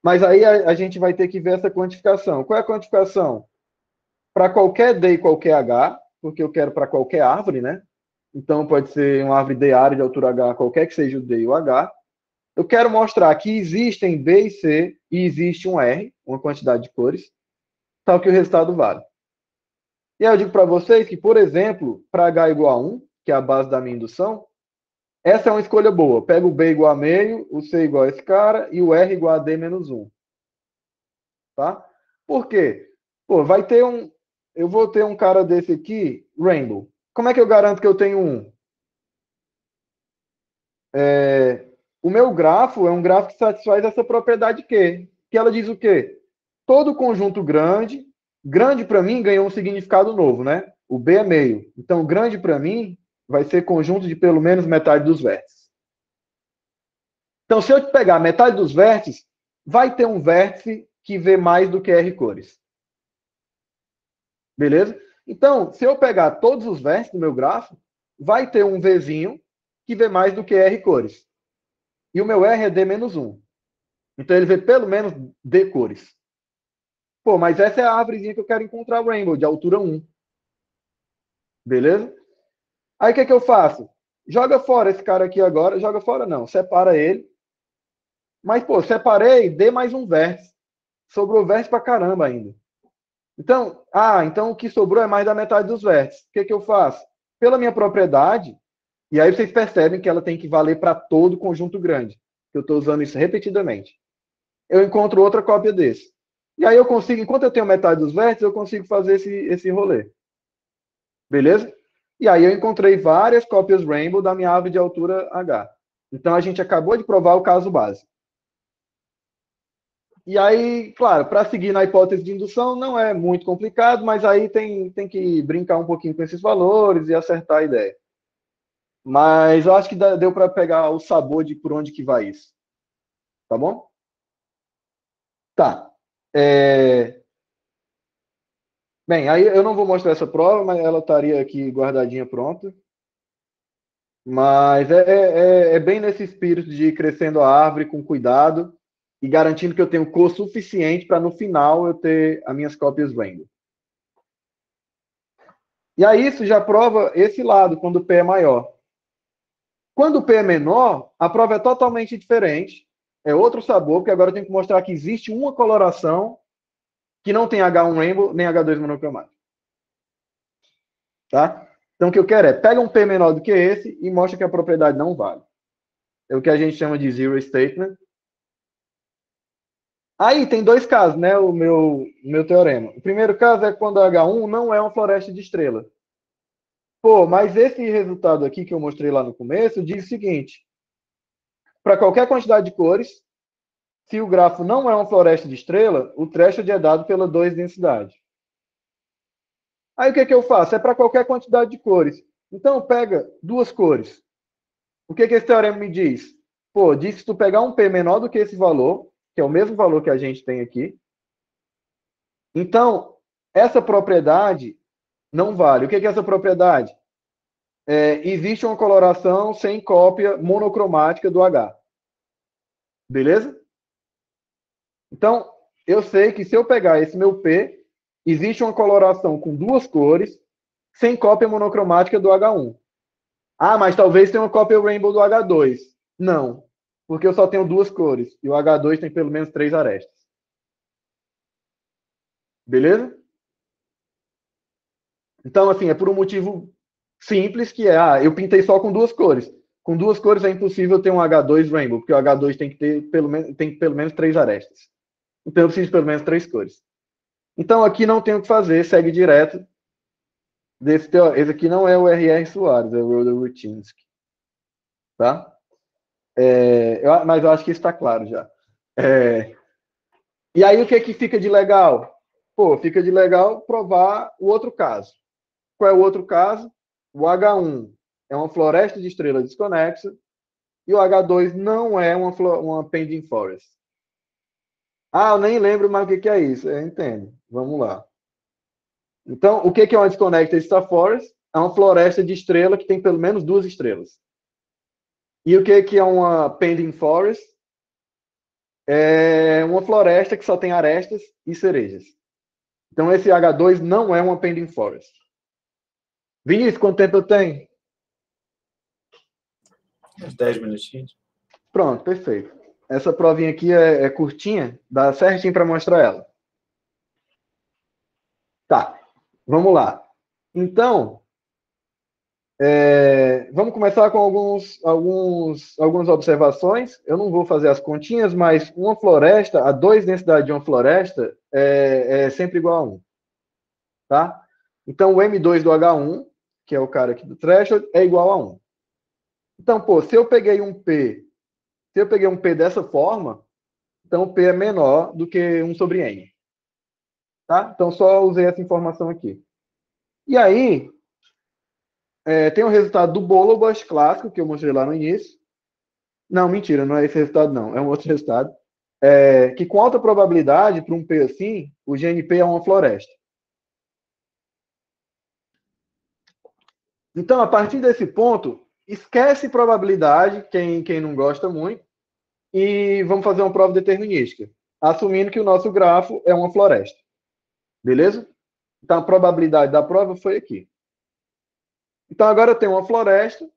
mas aí a gente vai ter que ver essa quantificação. Qual é a quantificação? Para qualquer D e qualquer H, porque eu quero para qualquer árvore, né? Então, pode ser uma árvore D área de altura H, qualquer que seja o D e o H. Eu quero mostrar que existem B e C e existe um R, uma quantidade de cores, tal que o resultado vale. E aí eu digo para vocês que, por exemplo, para H igual a 1, que é a base da minha indução, essa é uma escolha boa. Eu pego o B igual a meio, o C igual a esse cara e o R igual a D menos 1. Tá? Por quê? Pô, vai ter um... Eu vou ter um cara desse aqui, rainbow. Como é que eu garanto que eu tenho um? O meu grafo é um grafo que satisfaz essa propriedade Q. Que ela diz o quê? Todo conjunto grande, grande para mim ganhou um significado novo, né? O B é meio. Então, grande para mim vai ser conjunto de pelo menos metade dos vértices. Então, se eu pegar metade dos vértices, vai ter um vértice que vê mais do que R cores. Beleza? Então, se eu pegar todos os vértices do meu grafo, vai ter um Vzinho que vê mais do que R cores. E o meu R é D menos 1. Então, ele vê pelo menos D cores. Pô, mas essa é a árvorezinha que eu quero encontrar o rainbow, de altura 1. Beleza? Aí, o que eu faço? Joga fora esse cara aqui agora. Joga fora não, separa ele. Mas, pô, separei, dê mais um vértice. Sobrou vértice pra caramba ainda. Então, então o que sobrou é mais da metade dos vértices. O que eu faço? Pela minha propriedade, e aí vocês percebem que ela tem que valer para todo conjunto grande. Eu estou usando isso repetidamente. Eu encontro outra cópia desse. E aí eu consigo, enquanto eu tenho metade dos vértices, eu consigo fazer esse rolê. Beleza? E aí eu encontrei várias cópias rainbow da minha árvore de altura H. Então a gente acabou de provar o caso base. E aí, claro, para seguir na hipótese de indução não é muito complicado, mas aí tem que brincar um pouquinho com esses valores e acertar a ideia. Mas eu acho que deu para pegar o sabor de por onde que vai isso. Tá bom? Tá. Bem, aí eu não vou mostrar essa prova, mas ela estaria aqui guardadinha pronta. Mas é bem nesse espírito de ir crescendo a árvore com cuidado e garantindo que eu tenho cor suficiente para no final eu ter as minhas cópias rainbow. E aí isso já prova esse lado, quando o P é maior. Quando o P é menor, a prova é totalmente diferente. É outro sabor, porque agora eu tenho que mostrar que existe uma coloração que não tem H1 rainbow nem H2 monocromático. Tá? Então, o que eu quero é, pega um P menor do que esse e mostra que a propriedade não vale. É o que a gente chama de zero statement. Aí tem dois casos, né? O meu teorema. O primeiro caso é quando a H1 não é uma floresta de estrela. Pô, mas esse resultado aqui que eu mostrei lá no começo diz o seguinte: para qualquer quantidade de cores, se o grafo não é uma floresta de estrela, o threshold é dado pela 2 densidade. Aí o que eu faço? É para qualquer quantidade de cores. Então pega duas cores. O que esse teorema me diz? Pô, diz que se tu pegar um P menor do que esse valor, que é o mesmo valor que a gente tem aqui, então essa propriedade não vale. O que é essa propriedade? Existe uma coloração sem cópia monocromática do H. Beleza? Então, eu sei que se eu pegar esse meu P, existe uma coloração com duas cores, sem cópia monocromática do H1. Ah, mas talvez tenha uma cópia rainbow do H2. Não, porque eu só tenho duas cores, e o H2 tem pelo menos 3 arestas. Beleza? Então, assim, é por um motivo simples, que é, eu pintei só com duas cores. Com duas cores é impossível ter um H2 rainbow, porque o H2 tem que ter pelo menos 3 arestas. Então eu preciso de pelo menos 3 cores. Então aqui não tem o que fazer, segue direto. Esse aqui não é o R.R. Soares, é o Rudolf-Rutinsky. Tá? Mas eu acho que isso está claro já. E aí o que fica de legal? Pô, fica de legal provar o outro caso. Qual é o outro caso? O H1 é uma floresta de estrela desconexa e o H2 não é uma pending forest. Ah, eu nem lembro mais o que é isso. Eu entendo. Vamos lá. Então, o que é uma disconnected star forest? É uma floresta de estrela que tem pelo menos 2 estrelas. E o que é uma pending forest? É uma floresta que só tem arestas e cerejas. Então, esse H2 não é uma pending forest. Vinícius, quanto tempo eu tenho? Uns 10 minutinhos. Pronto, perfeito. Essa provinha aqui é curtinha, dá certinho para mostrar ela. Tá, vamos lá. Então, vamos começar com algumas observações. Eu não vou fazer as continhas, mas uma floresta, a 2 densidade de uma floresta é sempre igual a 1. Tá? Então, o M2 do H1, que é o cara aqui do threshold, é igual a 1. Então, pô, se eu peguei um P dessa forma, então o P é menor do que 1 sobre N. Tá? Então, só usei essa informação aqui. E aí, tem o resultado do Bolo-Bush clássico, que eu mostrei lá no início. Não, mentira, não é esse resultado, não. É um outro resultado. Que com alta probabilidade, para um P assim, o GNP é uma floresta. Então, a partir desse ponto, esquece probabilidade, quem não gosta muito, e vamos fazer uma prova determinística, assumindo que o nosso grafo é uma floresta. Beleza? Então, a probabilidade da prova foi aqui. Então, agora eu tenho uma floresta.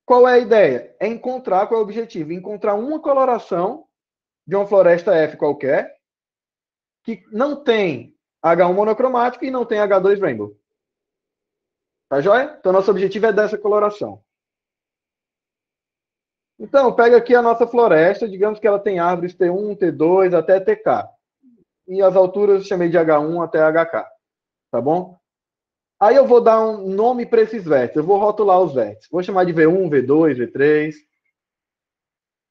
Qual é a ideia? É encontrar, qual é o objetivo? Encontrar uma coloração de uma floresta F qualquer que não tem H1 monocromático e não tem H2 rainbow. Tá joia? Então, nosso objetivo é dessa coloração. Então, pega aqui a nossa floresta, digamos que ela tem árvores T1, T2 até TK. E as alturas eu chamei de H1 até HK. Tá bom? Aí eu vou dar um nome para esses vértices. Eu vou rotular os vértices. Vou chamar de V1, V2, V3.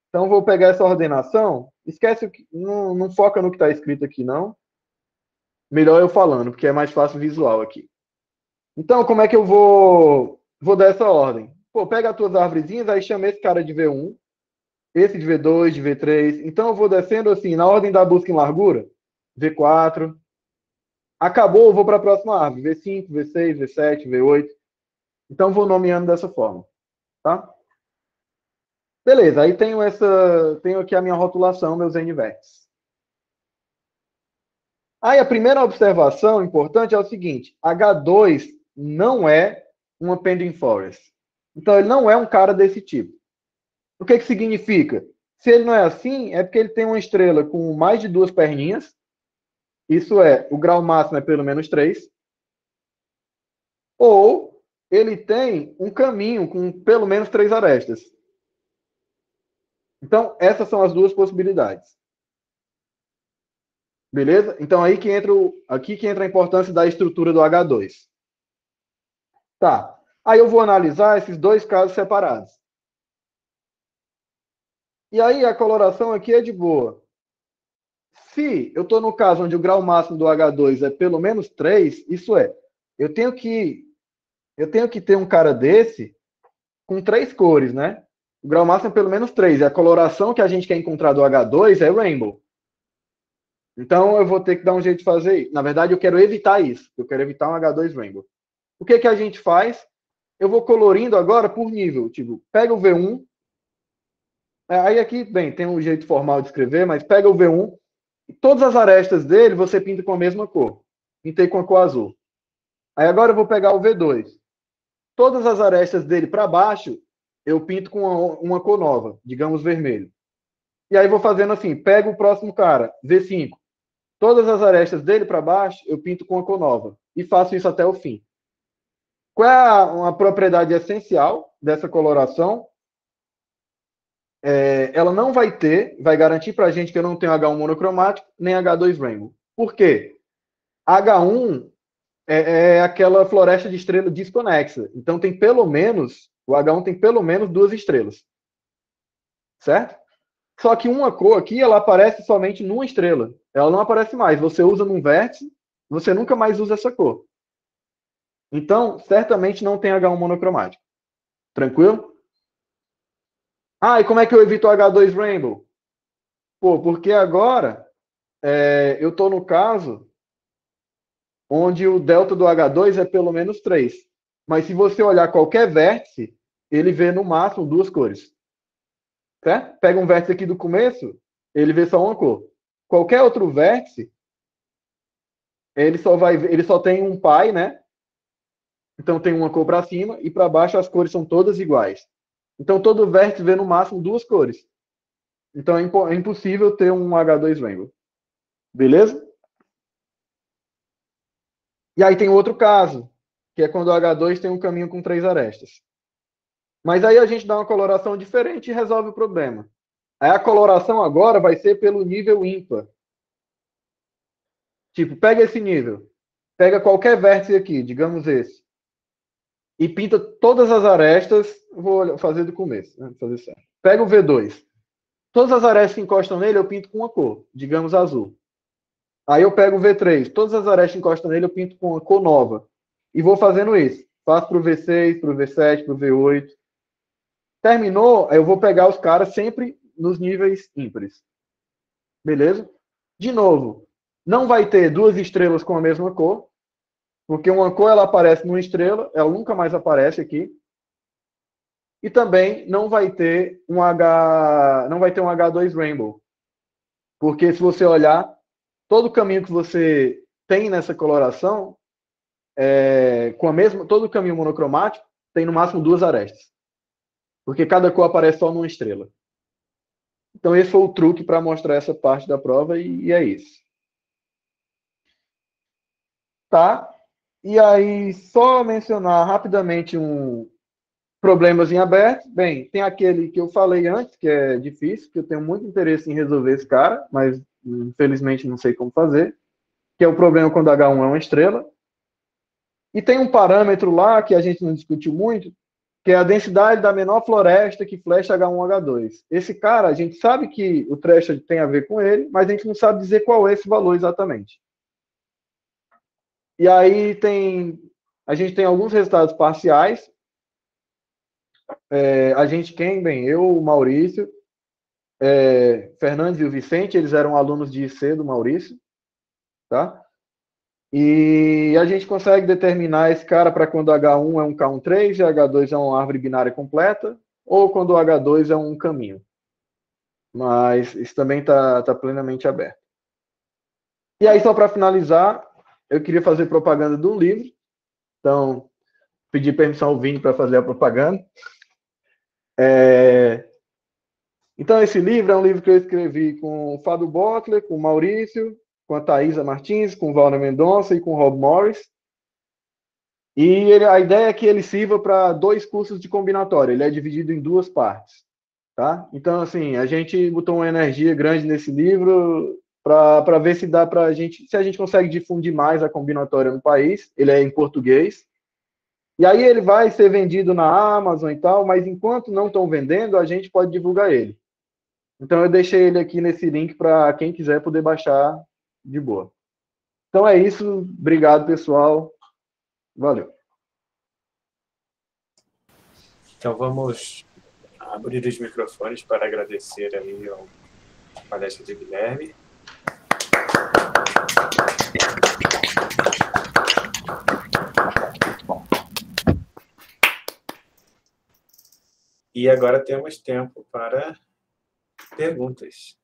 Então, vou pegar essa ordenação. Esquece, não foca no que está escrito aqui, não. Melhor eu falando, porque é mais fácil visual aqui. Então, como é que eu vou dar essa ordem? Pô, pega as tuas árvorezinhas, aí chama esse cara de V1, esse de V2, de V3. Então, eu vou descendo assim, na ordem da busca em largura. V4. Acabou, eu vou para a próxima árvore. V5, V6, V7, V8. Então, vou nomeando dessa forma. Tá? Beleza, aí tenho aqui a minha rotulação, meus N-vértices. Aí a primeira observação importante é o seguinte: H2 não é uma pending forest. Então, ele não é um cara desse tipo. O que significa? Se ele não é assim, é porque ele tem uma estrela com mais de 2 perninhas. Isso é, o grau máximo é pelo menos 3. ou ele tem um caminho com pelo menos 3 arestas. Então, essas são as duas possibilidades. Beleza? Então, aqui que entra a importância da estrutura do H2. Tá. Aí eu vou analisar esses dois casos separados. E aí a coloração aqui é de boa. Se eu estou no caso onde o grau máximo do H2 é pelo menos 3, isso é, eu tenho que ter um cara desse com 3 cores, né? O grau máximo é pelo menos 3. E a coloração que a gente quer encontrar do H2 é rainbow. Então eu vou ter que dar um jeito de fazer isso. Na verdade, eu quero evitar isso. Eu quero evitar um H2 rainbow. O que a gente faz? Eu vou colorindo agora por nível. Tipo, pega o V1. Aí aqui, bem, tem um jeito formal de escrever, mas pega o V1 e todas as arestas dele você pinta com a mesma cor. Pintei com a cor azul. Aí agora eu vou pegar o V2. Todas as arestas dele para baixo, eu pinto com uma cor nova, digamos vermelho. E aí vou fazendo assim, pego o próximo cara, V5. Todas as arestas dele para baixo, eu pinto com uma cor nova. E faço isso até o fim. Qual é uma propriedade essencial dessa coloração? Ela não vai garantir para a gente que eu não tenho H1 monocromático, nem H2 rainbow. Por quê? H1 é aquela floresta de estrela desconexa. Então tem pelo menos, o H1 tem pelo menos 2 estrelas. Certo? Só que uma cor aqui, ela aparece somente numa estrela. Ela não aparece mais. Você usa num vértice, você nunca mais usa essa cor. Então, certamente não tem H1 monocromático. Tranquilo? Ah, e como é que eu evito o H2 rainbow? Pô, porque agora eu estou no caso onde o delta do H2 é pelo menos 3. Mas se você olhar qualquer vértice, ele vê no máximo 2 cores. Certo? Pega um vértice aqui do começo, ele vê só uma cor. Qualquer outro vértice, ele só tem um pai, né? Então tem uma cor para cima e para baixo as cores são todas iguais. Então todo vértice vê no máximo 2 cores. Então é impossível ter um H2 rainbow. Beleza? E aí tem outro caso, que é quando o H2 tem um caminho com 3 arestas. Mas aí a gente dá uma coloração diferente e resolve o problema. Aí a coloração agora vai ser pelo nível ímpar. Tipo, pega esse nível. Pega qualquer vértice aqui, digamos esse. E pinta todas as arestas. Vou fazer do começo, né? Fazer certo. Pega o V2. Todas as arestas que encostam nele, eu pinto com uma cor, digamos azul. Aí eu pego o V3. Todas as arestas que encostam nele, eu pinto com uma cor nova. E vou fazendo isso. Faço para o V6, para o V7, para o V8. Terminou, aí eu vou pegar os caras sempre nos níveis ímpares. Beleza? De novo, não vai ter 2 estrelas com a mesma cor, porque uma cor ela aparece numa estrela, ela nunca mais aparece aqui. E também não vai ter um H2 rainbow. Porque se você olhar, todo caminho que você tem nessa coloração, todo caminho monocromático, tem no máximo 2 arestas. Porque cada cor aparece só numa estrela. Então esse foi o truque para mostrar essa parte da prova e é isso. Tá? E aí, só mencionar rapidamente um problemas em aberto. Bem, tem aquele que eu falei antes, que é difícil, que eu tenho muito interesse em resolver esse cara, mas infelizmente não sei como fazer, que é o problema quando H1 é uma estrela. E tem um parâmetro lá que a gente não discutiu muito, que é a densidade da menor floresta que flecha H1H2. Esse cara, a gente sabe que o threshold tem a ver com ele, mas a gente não sabe dizer qual é esse valor exatamente. E aí a gente tem alguns resultados parciais. Eu, o Maurício, Fernandes e o Vicente, eles eram alunos de IC do Maurício, tá? E a gente consegue determinar esse cara para quando H1 é um K13 e H2 é uma árvore binária completa, ou quando H2 é um caminho. Mas isso também está plenamente aberto. E aí, só para finalizar, eu queria fazer propaganda de um livro. Então, pedi permissão ao Vini para fazer a propaganda. Então, esse livro é um livro que eu escrevi com o Fábio Bockler, com o Maurício, com a Thaisa Martins, com o Valner Mendonça e com o Rob Morris. E a ideia é que ele sirva para 2 cursos de combinatória. Ele é dividido em 2 partes, tá? Então, assim, a gente botou uma energia grande nesse livro para ver se dá para se a gente consegue difundir mais a combinatória no país. Ele é em português. E aí ele vai ser vendido na Amazon e tal, mas enquanto não estão vendendo, a gente pode divulgar ele. Então eu deixei ele aqui nesse link para quem quiser poder baixar de boa. Então é isso. Obrigado, pessoal. Valeu. Então vamos abrir os microfones para agradecer aí a palestra de Guilherme. E agora temos tempo para perguntas.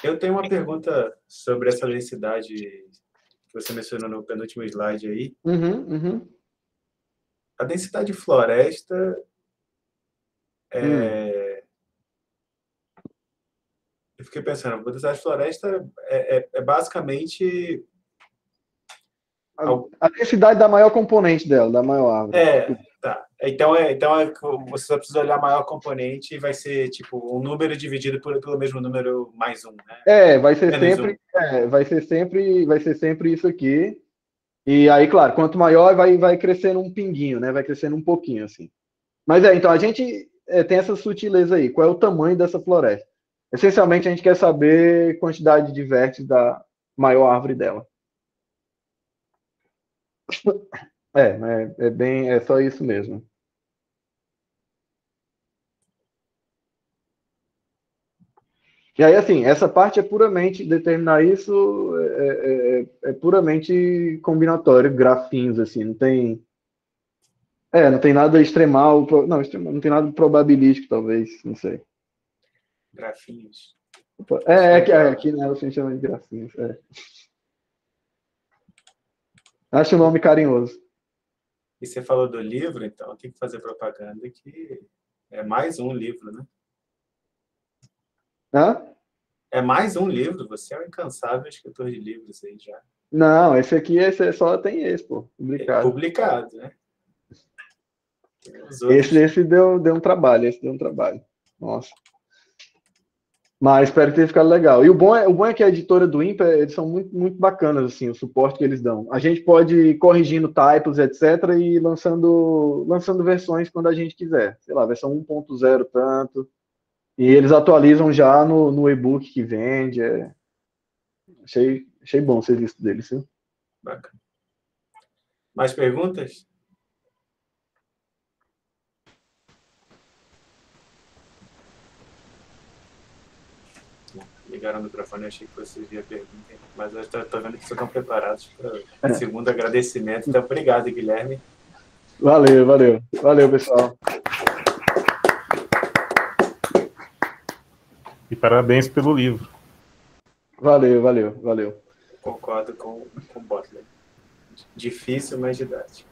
Eu tenho uma pergunta sobre essa densidade que você mencionou no penúltimo slide aí. A densidade floresta Eu fiquei pensando, a densidade floresta é basicamente... A densidade da maior componente dela, da maior árvore. Tá. Então você só precisa olhar a maior componente e vai ser tipo um número dividido pelo mesmo número mais 1, né? Vai ser sempre isso aqui. E aí, claro, quanto maior vai crescendo um pinguinho, né? Vai crescendo um pouquinho assim. Mas então a gente tem essa sutileza aí. Qual é o tamanho dessa floresta? Essencialmente a gente quer saber a quantidade de vértices da maior árvore dela. É só isso mesmo. E aí, assim, essa parte é puramente, determinar isso é puramente combinatório, grafinhos, assim, não tem nada extremal, não tem nada probabilístico, talvez, não sei. Grafinhos. Aqui né, você chama de grafinhos, Acho o nome carinhoso. E você falou do livro, então tem que fazer propaganda que é mais um livro, né? Hã? É mais um livro, você é um incansável escritor de livros aí já. Não, esse só tem esse, pô, publicado. Publicado, né? Esse deu um trabalho, Nossa. Mas espero que tenha ficado legal. E o bom é que a editora do Impa, eles são muito, muito bacanas, assim, o suporte que eles dão. A gente pode ir corrigindo typos, etc., e lançando versões quando a gente quiser. Sei lá, versão 1.0 tanto. E eles atualizam já no e-book que vende. Achei bom o serviço deles, sim. Bacana. Mais perguntas? Ligaram o microfone, eu achei que vocês iam perguntar, mas eu estou vendo que vocês estão preparados para o segundo agradecimento. Então, obrigado, Guilherme. Valeu, pessoal. E parabéns pelo livro. Valeu. Concordo com o Butler. Difícil, mas didático.